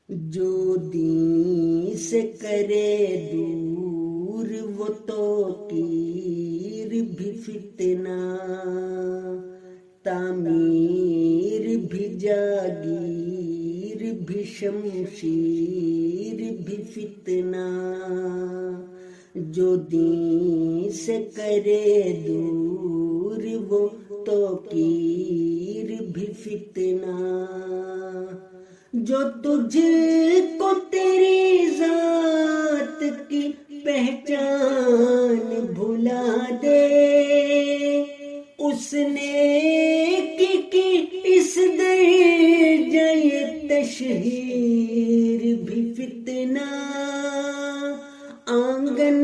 جو دین سے کرے دور وہ توقیر بھی فتنہ، تعمیر بھی جاگیر بھی شمشیر بھی فتنہ، جو دین سے کرے دور وہ توقیر بھی فتنہ، جو تجھ کو تیری ذات کی پہچان بھلا دے، اس نے کی اس درجہ تشہیر بھی فتنہ، آنگن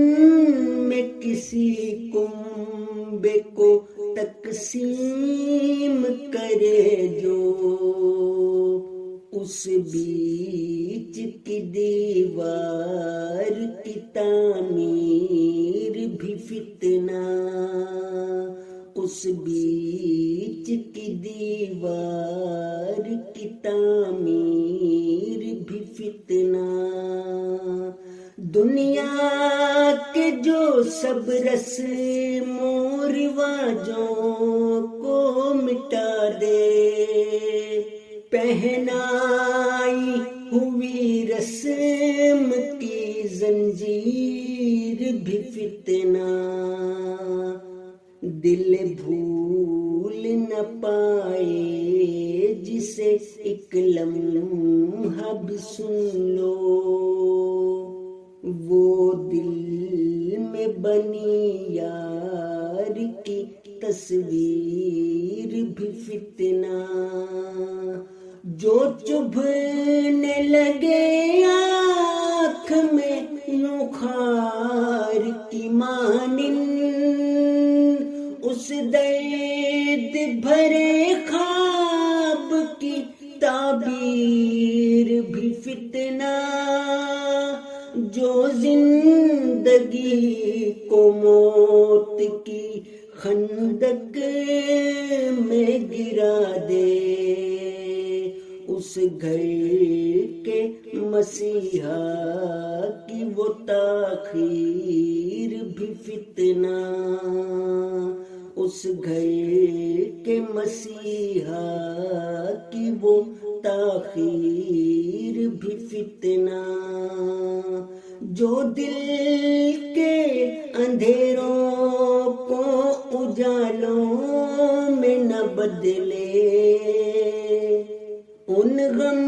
میں کسی کنبے کو تقسیم کرے جو، اس بیچ کی دیوار کی تعمیر بھی فتنہ، اس بیچ کی دیوار کی تعمیر بھی فتنہ، دنیا کے جو سب رسم و رواجوں کو مٹا دے، پہنائی ہوئی رسم کی زنجیر بھی فتنہ، دل بھول نہ پائے جسے ایک لمحہ بھی سن لو، وہ دل میں بنی یار کی تصویر بھی فتنہ، جو چبھنے لگے آنکھ میں یوں خار کی مانند، اس درد بھرے خواب کی تعبیر بھی فتنہ، جو زندگی کو موت کی خندق میں گرا دے، اس گھر کے مسیحا کی وہ تاخیر بھی فتنہ، اس گھر کے مسیحا کی وہ تاخیر بھی فتنہ، جو دل کے اندھیروں کو اجالوں میں نہ بدلے، ان غم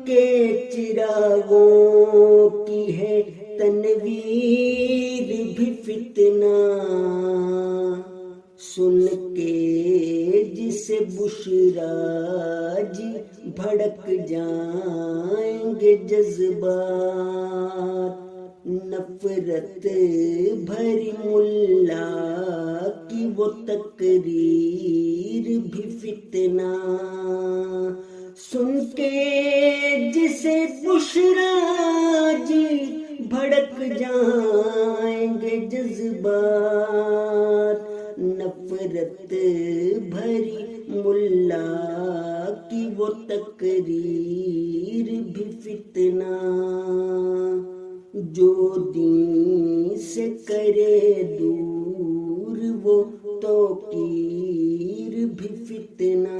کے چراغوں کی ہے تنویر بھی فتنہ، سن کے جسے بشرا جی بھڑک جائیں گے جذبات، نفرت بھری ملا کی وہ تقریر بھی فتنہ، سن کے جسے بشرا جی بھڑک جائیں گے جذبات، نفرت بھری ملا کی وہ تقریر بھی فتنہ، جو دین سے کرے دور وہ توقیر بھی فتنہ۔